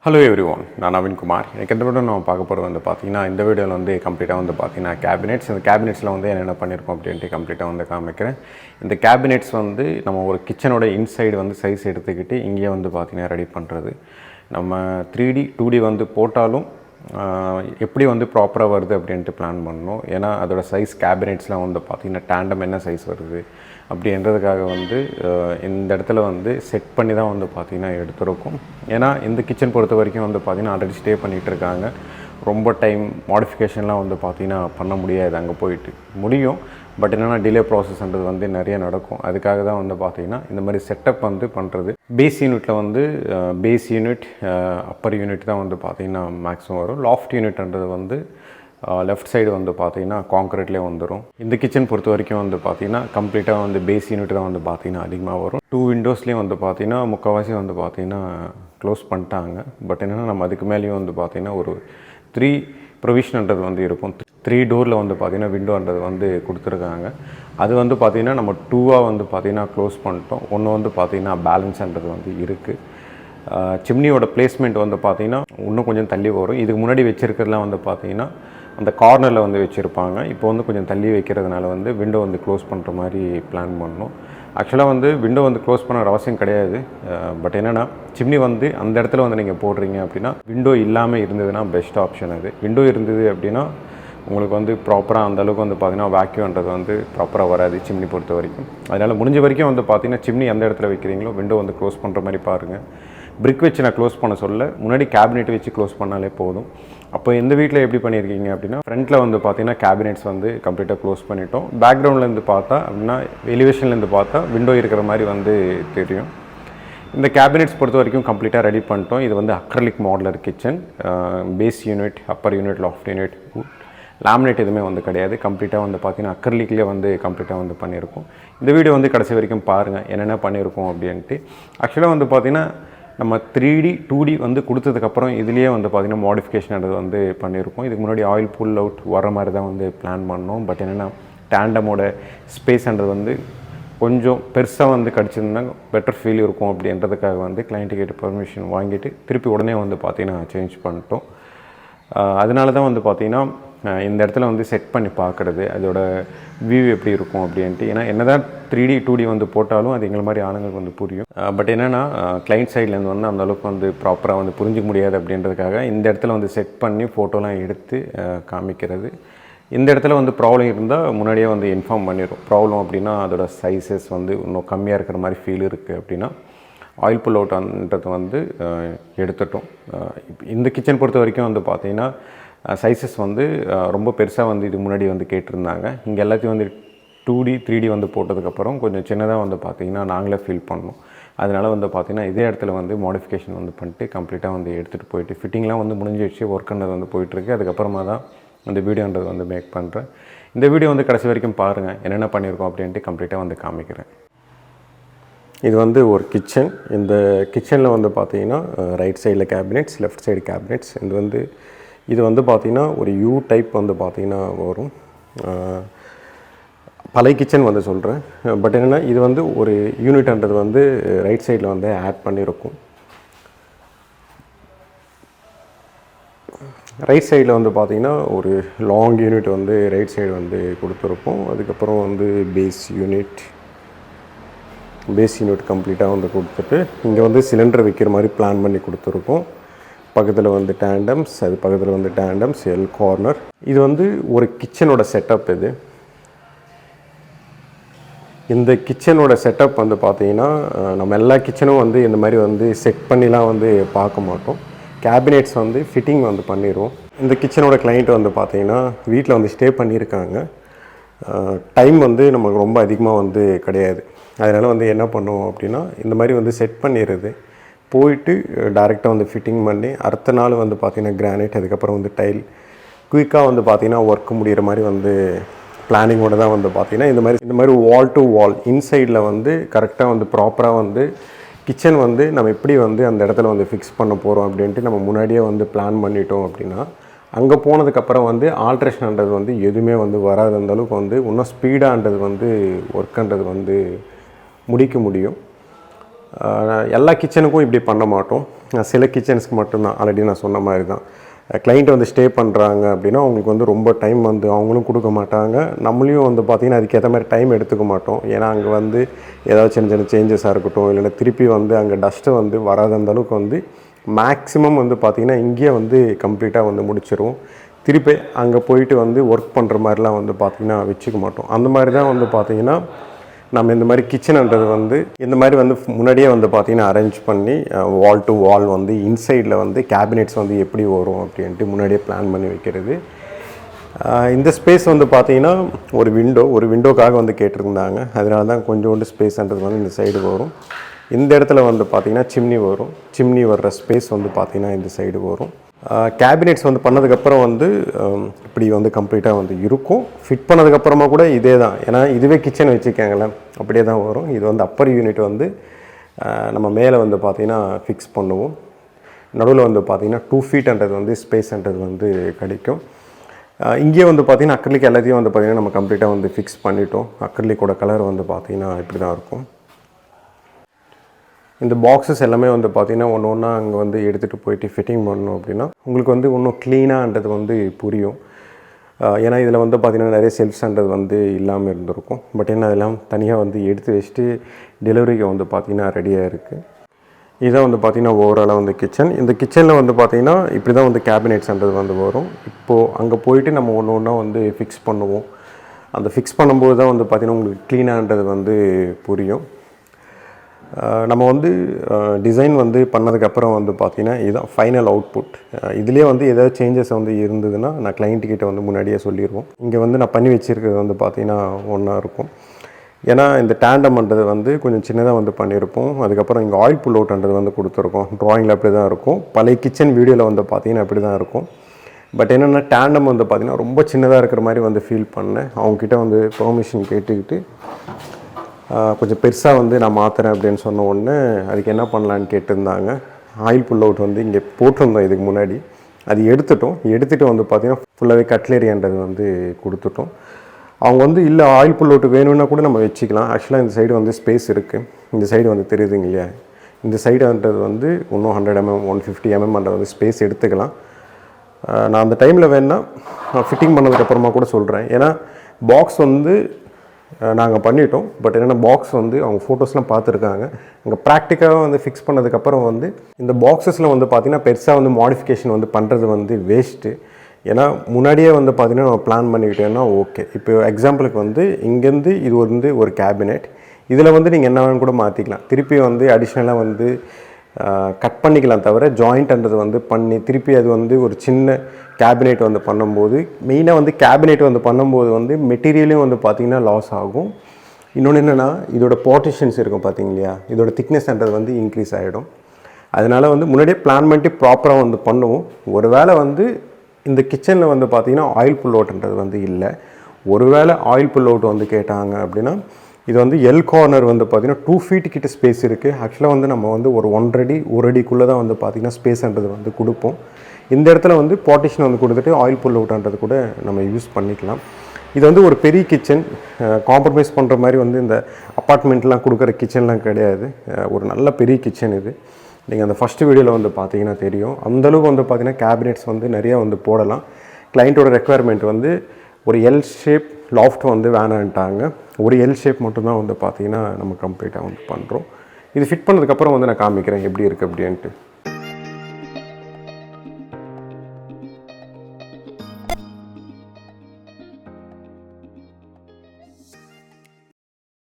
Hello everyone, நான் நவீன் குமார். எனக்கு இந்த வீடியோ நம்ம பார்க்க போகிறது வந்து பார்த்தீங்கன்னா இந்த வீடியோவில் வந்து கம்ப்ளீட்டாக வந்து பார்த்தீங்கன்னா கேபினெட்ஸ் இந்த கேபினெட்ஸில் வந்து என்னென்ன பண்ணியிருக்கோம் அப்படின்ட்டு கம்ப்ளீட்டாக வந்து காமிக்கிறேன். இந்த கேபினெட்ஸ் வந்து நம்ம ஒரு கிச்சனோட இன்சைடு வந்து சைஸ் எடுத்துக்கிட்டு இங்கே வந்து பார்த்தீங்கன்னா ரெடி பண்ணுறது. நம்ம 3D 2D வந்து போட்டாலும் எப்படி வந்து ப்ராப்பராக வருது அப்படின்ட்டு பிளான் பண்ணணும். ஏன்னா அதோடய சைஸ் கேபினெட்ஸ்லாம் வந்து பார்த்திங்கன்னா டேண்டம் என்ன சைஸ் வருது அப்படின்றதுக்காக வந்து இந்த இடத்துல வந்து செட் பண்ணி தான் வந்து பார்த்திங்கன்னா எடுத்துருக்கும். ஏன்னா இந்த கிச்சன் பொறுத்த வரைக்கும் வந்து பார்த்திங்கன்னா ஆல்ரெடி ஸ்டே பண்ணிகிட்டு இருக்காங்க. ரொம்ப டைம் மாடிஃபிகேஷன்லாம் வந்து பார்த்திங்கன்னா பண்ண முடியாது, அங்கே போயிட்டு முடியும். பட் என்னென்னா டிலே ப்ராசஸ்ன்றது வந்து நிறைய நடக்கும். அதுக்காக தான் வந்து பார்த்திங்கன்னா இந்த மாதிரி செட்டப் வந்து பண்ணுறது. பேஸ் யூனிட்டில் வந்து பேஸ் யூனிட் அப்பர் யூனிட் தான் வந்து பார்த்திங்கன்னா மேக்ஸிமம் வரும். லாஃப்ட் யூனிட்ன்றது வந்து லெஃப்ட் சைடு வந்து பார்த்திங்கன்னா காங்க்ரீட்லேயே வந்துடும். இந்த கிச்சன் பொறுத்த வரைக்கும் வந்து பார்த்திங்கன்னா கம்ப்ளீட்டாக வந்து பேஸ் யூனிட் தான் வந்து பார்த்திங்கன்னா அதிகமாக வரும். 2 விண்டோஸ்லேயும் வந்து பார்த்திங்கன்னா முக்கால்வாசி வந்து பார்த்திங்கன்னா க்ளோஸ் பண்ணிட்டாங்க. பட் என்னென்னா நம்ம அதுக்கு மேலேயும் வந்து பார்த்திங்கன்னா ஒரு 3 ப்ரொவிஷன்ன்றது வந்து இருக்கும். 3 டோரில் வந்து பார்த்திங்கன்னா விண்டோன்றது வந்து கொடுத்துருக்காங்க. அது வந்து பார்த்திங்கன்னா நம்ம 2ஆக வந்து பார்த்திங்கன்னா க்ளோஸ் பண்ணிட்டோம். ஒன்று வந்து பார்த்திங்கன்னா பேலன்ஸ்ன்றது வந்து இருக்குது. சிம்னியோட பிளேஸ்மெண்ட் வந்து பார்த்திங்கன்னா இன்னும் கொஞ்சம் தள்ளி வரும். இதுக்கு முன்னாடி வச்சுருக்கிறதுலாம் வந்து பார்த்திங்கன்னா அந்த கார்னரில் வந்து வச்சுருப்பாங்க. இப்போ வந்து கொஞ்சம் தள்ளி வைக்கிறதுனால வந்து விண்டோ வந்து க்ளோஸ் பண்ணுற மாதிரி பிளான் பண்ணணும். ஆக்சுவலாக வந்து விண்டோ வந்து க்ளோஸ் பண்ண அவசியம் கிடையாது. பட் என்னென்னா சிம்னி வந்து அந்த இடத்துல வந்து நீங்கள் போடுறீங்க அப்படின்னா விண்டோ இல்லாமல் இருந்ததுன்னா பெஸ்ட் ஆப்ஷன் அது. விண்டோ இருந்தது அப்படின்னா உங்களுக்கு வந்து ப்ராப்பராக அந்தளவுக்கு வந்து பார்த்திங்கன்னா வேக்யூன்றது வந்து ப்ராப்பராக வராது சிம்னி பொறுத்த வரைக்கும். அதனால் முடிஞ்ச வரைக்கும் வந்து பார்த்திங்கன்னா சிம்னி எந்த இடத்துல வைக்கிறீங்களோ விண்டோ வந்து க்ளோஸ் பண்ணுற மாதிரி பாருங்கள். பிரிக் வச்சு நான் க்ளோஸ் பண்ண சொல்ல, முன்னாடி கேபினெட் வச்சு க்ளோஸ் பண்ணாலே போதும். அப்போ எந்த வீட்டில் எப்படி பண்ணியிருக்கீங்க அப்படின்னா ஃப்ரண்ட்டில் வந்து பார்த்திங்கன்னா கேபினெட்ஸ் வந்து கம்ப்ளீட்டாக க்ளோஸ் பண்ணிட்டோம். பேக்ரவுண்ட்லேருந்து பார்த்தா அப்படின்னா எலிவேஷன்லேருந்து பார்த்தா விண்டோ இருக்கிற மாதிரி வந்து தெரியும். இந்த கேபினெட்ஸ் பொறுத்த வரைக்கும் கம்ப்ளீட்டாக ரெடி பண்ணிட்டோம். இது வந்து acrylic modular kitchen. Base unit, upper unit, loft unit, laminate எதுவுமே வந்து கிடையாது. கம்ப்ளீட்டாக வந்து பார்த்திங்கன்னா அக்ரலிக்லேயே வந்து கம்ப்ளீட்டாக வந்து பண்ணியிருக்கோம். இந்த வீடியோ வந்து கடைசி வரைக்கும் பாருங்கள் என்னென்ன பண்ணியிருக்கோம் அப்படின்ட்டு. ஆக்சுவலாக வந்து பார்த்திங்கன்னா நம்ம 3D 2D வந்து கொடுத்ததுக்கப்புறம் இதுலேயே வந்து பார்த்திங்கன்னா மாடிஃபிகேஷன் வந்து பண்ணியிருக்கோம். இதுக்கு முன்னாடி ஆயில் புல் அவுட் வர மாதிரி தான் வந்து பிளான் பண்ணோம். பட் என்னென்னா டேண்டமோட ஸ்பேஸ்ன்றது வந்து கொஞ்சம் பெருசாக வந்து கிடச்சிருந்தா பெட்டர் ஃபீல் இருக்கும் அப்படின்றதுக்காக வந்து கிளைண்ட்டுக்கிட்ட பர்மிஷன் வாங்கிட்டு திருப்பி உடனே வந்து பார்த்திங்கன்னா சேஞ்ச் பண்ணிட்டோம். அதனால தான் வந்து பார்த்திங்கன்னா இந்த இடத்துல வந்து செட் பண்ணி பார்க்குறது அதோட வியூ எப்படி இருக்கும் அப்படின்ட்டு. ஏன்னா என்ன தான் 3D 2D வந்து போட்டாலும் அது எங்களை மாதிரி ஆளுங்களுக்கு வந்து புரியும். பட் என்னென்னா கிளைண்ட் சைட்லேருந்து வந்து அந்தளவுக்கு வந்து ப்ராப்பராக வந்து புரிஞ்சிக்க முடியாது அப்படின்றதுக்காக இந்த இடத்துல வந்து செட் பண்ணி ஃபோட்டோலாம் எடுத்து காமிக்கிறது. இந்த இடத்துல வந்து ப்ராப்ளம் இருந்தால் முன்னாடியே வந்து இன்ஃபார்ம் பண்ணிடும். ப்ராப்ளம் அப்படின்னா அதோட சைஸஸ் வந்து இன்னும் கம்மியாக இருக்கிற மாதிரி ஃபீல் இருக்குது அப்படின்னா ஆயில் புல் அவுட்ன்றது வந்து எடுத்துட்டோம். இந்த கிச்சன் பொறுத்த வரைக்கும் வந்து பார்த்திங்கன்னா சைஸஸ் வந்து ரொம்ப பெருசாக வந்து இது முன்னாடி வந்து கேட்டிருந்தாங்க. இங்கே எல்லாத்தையும் வந்து 2D 3D வந்து போட்டதுக்கப்புறம் கொஞ்சம் சின்னதாக வந்து பார்த்திங்கன்னா நாங்களே ஃபீல் பண்ணோம். அதனால் வந்து பார்த்திங்கன்னா இதே இடத்துல வந்து மாடிஃபிகேஷன் வந்து பண்ணிட்டு கம்ப்ளீட்டாக வந்து எடுத்துகிட்டு போயிட்டு ஃபிட்டிங்லாம் வந்து முடிஞ்சிடுச்சு. ஒர்க்குன்றது வந்து போயிட்டுருக்கு. அதுக்கப்புறமா தான் அந்த வீடியோன்றது வந்து மேக் பண்ணுறேன். இந்த வீடியோ வந்து கடைசி வரைக்கும் பாருங்கள் என்னென்ன பண்ணியிருக்கோம் அப்படின்ட்டு கம்ப்ளீட்டாக வந்து காமிக்கிறேன். இது வந்து ஒரு கிச்சன். இந்த கிச்சனில் வந்து பார்த்திங்கன்னா ரைட் சைடில் கேபினெட்ஸ், லெஃப்ட் சைடு கேபினெட்ஸ். இது வந்து பார்த்திங்கன்னா ஒரு யூ டைப் வந்து பார்த்திங்கன்னா வரும். பழைய கிச்சன் வந்து சொல்கிறேன். பட் என்னென்னா இது வந்து ஒரு யூனிட்ன்றது வந்து ரைட் சைடில் வந்து ஆட் பண்ணியிருக்கும். ரைட் சைடில் வந்து பார்த்திங்கன்னா ஒரு லாங் யூனிட் வந்து ரைட் சைடு வந்து கொடுத்துருப்போம். அதுக்கப்புறம் வந்து பேஸ் யூனிட் கம்ப்ளீட்டாக வந்து கொடுத்துட்டு இங்கே வந்து சிலிண்டர் வைக்கிற மாதிரி பிளான் பண்ணி கொடுத்துருக்கோம். பக்கத்தில் வந்து டேண்டம்ஸ், அது பக்கத்தில் வந்து டேண்டம்ஸ், எல் கார்னர். இது வந்து ஒரு கிச்சனோட செட்டப். இந்த கிச்சனோட செட்டப் வந்து பார்த்திங்கன்னா நம்ம எல்லா கிச்சனும் வந்து இந்த மாதிரி வந்து செட் பண்ணிலாம் வந்து பார்க்க மாட்டோம். கேபினெட்ஸ் வந்து ஃபிட்டிங் வந்து பண்ணிடுவோம். இந்த கிச்சனோட கிளைண்ட் வந்து பார்த்திங்கன்னா வீட்டில் வந்து ஸ்டே பண்ணியிருக்காங்க. டைம் வந்து நமக்கு ரொம்ப அதிகமாக வந்து கிடையாது. அதனால் வந்து என்ன பண்ணுவோம் அப்படின்னா இந்த மாதிரி வந்து செட் பண்ணிடுறது, போயிட்டு டைரெக்டாக வந்து ஃபிட்டிங் பண்ணி அடுத்த நாள் வந்து பார்த்திங்கன்னா கிரானைட், அதுக்கப்புறம் வந்து டைல் குயிக்காக வந்து பார்த்திங்கன்னா ஒர்க் முடிகிற மாதிரி வந்து பிளானிங்கோடு தான் வந்து பார்த்திங்கன்னா இந்த மாதிரி வால் டு வால் இன்சைடில் வந்து கரெக்டாக வந்து ப்ராப்பராக வந்து கிச்சன் வந்து நம்ம எப்படி வந்து அந்த இடத்துல வந்து ஃபிக்ஸ் பண்ண போகிறோம் அப்படின்ட்டு நம்ம முன்னாடியே வந்து பிளான் பண்ணிட்டோம் அப்படின்னா அங்கே போனதுக்கப்புறம் வந்து ஆல்ட்ரேஷன்ன்றது வந்து எதுவுமே வந்து வராது. அந்தளவுக்கு வந்து இன்னும் ஸ்பீடான்றது வந்து ஒர்க்குன்றது வந்து முடிக்க முடியும். எல்லா கிச்சனுக்கும் இப்படி பண்ண மாட்டோம். சில கிச்சன்ஸ்க்கு மட்டும்தான். ஆல்ரெடி நான் சொன்ன மாதிரி தான். கிளைண்ட் வந்து ஸ்டே பண்ணுறாங்க அப்படின்னா அவங்களுக்கு வந்து ரொம்ப டைம் வந்து அவங்களும் கொடுக்க மாட்டாங்க. நம்மளையும் வந்து பார்த்திங்கன்னா அதுக்கேற்ற மாதிரி டைம் எடுத்துக்க மாட்டோம். ஏன்னா அங்கே வந்து ஏதாவது சின்ன சின்ன சேஞ்சஸாக இருக்கட்டும், இல்லைன்னா திருப்பி வந்து அங்கே டஸ்ட்டு வந்து வராத அந்த அளவுக்கு வந்து மேக்ஸிமம் வந்து பார்த்திங்கன்னா இங்கேயே வந்து கம்ப்ளீட்டாக வந்து முடிச்சிருவோம். திருப்பி அங்கே போயிட்டு வந்து ஒர்க் பண்ணுற மாதிரிலாம் வந்து பார்த்திங்கன்னா வச்சுக்க மாட்டோம். அந்த மாதிரி தான் வந்து பார்த்திங்கன்னா நம்ம இந்த மாதிரி கிச்சன்ன்றது வந்து இந்த மாதிரி வந்து முன்னாடியே வந்து பார்த்திங்கன்னா அரேஞ்ச் பண்ணி வால் டு வால் வந்து இன்சைடில் வந்து கேபினெட்ஸ் வந்து எப்படி வரும் அப்படின்ட்டு முன்னாடியே பிளான் பண்ணி வைக்கிறது. இந்த ஸ்பேஸ் வந்து பார்த்திங்கன்னா ஒரு விண்டோக்காக வந்து கேட்டிருந்தாங்க. அதனால தான் கொஞ்சோண்டு ஸ்பேஸ்ன்றது வந்து இந்த சைடு வரும். இந்த இடத்துல வந்து பார்த்திங்கன்னா சிம்னி வர்ற ஸ்பேஸ் வந்து பார்த்திங்கன்னா இந்த சைடு வரும். கேபினெட்ஸ் வந்து பண்ணதுக்கப்புறம் வந்து இப்படி வந்து கம்ப்ளீட்டாக வந்து இருக்கும். ஃபிட் பண்ணதுக்கப்புறமா கூட இதே தான். ஏன்னா இதுவே கிச்சன் வச்சுக்கோங்களேன், அப்படியே தான் வரும். இது வந்து அப்பர் யூனிட் வந்து நம்ம மேலே வந்து பார்த்திங்கன்னா ஃபிக்ஸ் பண்ணுவோம். நடுவில் வந்து பார்த்திங்கன்னா 2 ஃபீட்ன்றது வந்து ஸ்பேஸ்ன்றது வந்து கிடைக்கும். இங்கேயே வந்து பார்த்திங்கன்னா அக்ரிலிக் எல்லாத்தையும் வந்து பார்த்திங்கன்னா நம்ம கம்ப்ளீட்டாக வந்து ஃபிக்ஸ் பண்ணிட்டோம். அக்ரிலிக்கோட கலர் வந்து பார்த்திங்கன்னா இப்படி தான் இருக்கும். இந்த பாக்ஸஸ் எல்லாமே வந்து பார்த்திங்கன்னா ஒன்றா அங்கே வந்து எடுத்துகிட்டு போயிட்டு ஃபிட்டிங் பண்ணணும் அப்படின்னா உங்களுக்கு வந்து இன்னும் க்ளீனாகன்றது வந்து புரியும். ஏன்னா இதில் வந்து பார்த்திங்கன்னா நிறைய செல்ஃப்ஸ்ன்றது வந்து இல்லாமல் இருந்திருக்கும். பட் என்ன அதெல்லாம் தனியாக வந்து எடுத்து வச்சுட்டு டெலிவரிக்கு வந்து பார்த்திங்கன்னா ரெடியாக இருக்குது. இதுதான் வந்து பார்த்திங்கன்னா ஓவராலாக வந்து கிச்சன். இந்த கிச்சனில் வந்து பார்த்திங்கன்னா இப்படி தான் வந்து கேபினெட்ஸ்ன்றது வந்து வரும். இப்போது அங்கே போயிட்டு நம்ம ஒன்றா வந்து ஃபிக்ஸ் பண்ணுவோம். அந்த ஃபிக்ஸ் பண்ணும்போது தான் வந்து பார்த்திங்கன்னா உங்களுக்கு க்ளீனாகன்றது வந்து புரியும். நம்ம வந்து டிசைன் வந்து பண்ணதுக்கப்புறம் வந்து பார்த்திங்கன்னா இதுதான் ஃபைனல் அவுட்புட். இதுலேயே வந்து ஏதாவது சேஞ்சஸ் வந்து இருந்ததுன்னா நான் கிளைண்ட்டுக்கிட்ட வந்து முன்னாடியே சொல்லிடுவோம். இங்கே வந்து நான் பண்ணி வச்சுருக்கிறது வந்து பார்த்திங்கன்னா ஒன்றா இருக்கும். ஏன்னா இந்த டேண்டம்ன்றது வந்து கொஞ்சம் சின்னதாக வந்து பண்ணியிருப்போம். அதுக்கப்புறம் இங்கே ஆயில் புல் அவுட்ன்றது வந்து கொடுத்துருக்கோம். ட்ராயிங்கில் அப்படி தான் இருக்கும். பழைய கிச்சன் வீடியோவில் வந்து பார்த்திங்கன்னா அப்படி தான் இருக்கும். பட் என்னென்னா டேண்டம் வந்து பார்த்திங்கன்னா ரொம்ப சின்னதாக இருக்கிற மாதிரி வந்து ஃபீல் பண்ணேன். அவங்கக்கிட்ட வந்து பெர்மிஷன் கேட்டுக்கிட்டு கொஞ்சம் பெருசாக வந்து நான் மாற்றுறேன் அப்படின்னு சொன்ன உடனே அதுக்கு என்ன பண்ணலான்னு கேட்டிருந்தாங்க. ஆயில் புல் அவுட் வந்து இங்கே போட்டிருந்தோம் இதுக்கு முன்னாடி. அது எடுத்துகிட்டு வந்து பார்த்திங்கன்னா ஃபுல்லாகவே கட்லரின்றது வந்து கொடுத்துட்டோம். அவங்க வந்து இல்லை ஆயில் புல் அவுட் வேணும்னா கூட நம்ம வச்சுக்கலாம். ஆக்சுவலாக இந்த சைடு வந்து ஸ்பேஸ் இருக்குது. இந்த சைடு வந்து தெரியுதுங்க இல்லையா, இந்த சைடுன்றது வந்து இன்னும் 100 mm 150 mm வந்து ஸ்பேஸ் எடுத்துக்கலாம். நான் அந்த டைமில் வேணால் ஃபிட்டிங் பண்ணதுக்கப்புறமா கூட சொல்கிறேன். ஏன்னா பாக்ஸ் வந்து நாங்கள் பண்ணிட்டோம். பட் என்னென்னா பாக்ஸ் வந்து அவங்க ஃபோட்டோஸ்லாம் பார்த்துருக்காங்க. அங்கே ப்ராக்டிக்கலாக வந்து ஃபிக்ஸ் பண்ணதுக்கப்புறம் வந்து இந்த பாக்ஸஸில் வந்து பார்த்திங்கன்னா பெருசாக வந்து மாடிஃபிகேஷன் வந்து பண்ணுறது வந்து வேஸ்ட்டு. ஏன்னா முன்னாடியே வந்து பார்த்திங்கன்னா நம்ம பிளான் பண்ணிக்கிட்டோன்னா ஓகே. இப்போ எக்ஸாம்பிளுக்கு வந்து இங்கேருந்து இது வந்து ஒரு கேபினெட். இதில் வந்து நீங்கள் என்ன வேணும் கூட மாற்றிக்கலாம். திருப்பி வந்து அடிஷ்னலாக வந்து கட் பண்ணிக்கலாம். தவிர ஜாயிண்ட்ன்றது வந்து பண்ணி திருப்பி அது வந்து ஒரு சின்ன கேபினெட் வந்து பண்ணும்போது மெயினாக வந்து கேபினெட் வந்து பண்ணும்போது வந்து மெட்டீரியலையும் வந்து பார்த்திங்கன்னா லாஸ் ஆகும். இன்னொன்று என்னென்னா இதோட பார்ட்டிஷன்ஸ் இருக்கும் பார்த்திங்க இல்லையா, இதோட திக்னஸ்ன்றது வந்து இன்க்ரீஸ் ஆகிடும். அதனால் வந்து முன்னாடியே பிளான் பண்ணிட்டு ப்ராப்பராக வந்து பண்ணுவோம். ஒரு வேளை வந்து இந்த கிச்சனில் வந்து பார்த்திங்கன்னா ஆயில் புல் அவுட்ன்றது வந்து இல்லை. ஒரு வேளை ஆயில் புல் அவுட் வந்து கேட்டாங்க அப்படின்னா இது வந்து எல் கார்னர் வந்து பார்த்திங்கன்னா 2 feet கிட்ட ஸ்பேஸ் இருக்குது. ஆக்சுவலாக வந்து நம்ம வந்து ஒரு 1 அடி 1 அடிக்குள்ளே தான் வந்து பார்த்திங்கன்னா ஸ்பேஸ்ன்றது வந்து கொடுப்போம். இந்த இடத்துல வந்து பார்ட்டிஷன் வந்து கொடுத்துட்டு ஆயில் புல் அவுட்ன்றது கூட நம்ம யூஸ் பண்ணிக்கலாம். இது வந்து ஒரு பெரிய கிச்சன், காம்ப்ரமைஸ் பண்ணுற மாதிரி வந்து இந்த அப்பார்ட்மெண்ட்லாம் கொடுக்குற கிச்சன்லாம் கிடையாது. ஒரு நல்ல பெரிய கிச்சன் இது. நீங்கள் அந்த ஃபஸ்ட்டு வீடியோவில் வந்து பார்த்தீங்கன்னா தெரியும். அந்தளவுக்கு வந்து பார்த்திங்கன்னா கேபினெட்ஸ் வந்து நிறையா வந்து போடலாம். கிளைண்ட்டோட ரெக்குவயர்மெண்ட் வந்து ஒரு எல் ஷேப் லாஃப்ட் வந்து வேணான்ட்டாங்க. ஒரு எல் ஷேப் மட்டும்தான் வந்து பார்த்திங்கன்னா நம்ம கம்ப்ளீட்டாக வந்து பண்ணுறோம். இது ஃபிட் பண்ணதுக்கப்புறம் வந்து நான் காமிக்கிறேன் எப்படி இருக்குது அப்படின்ட்டு.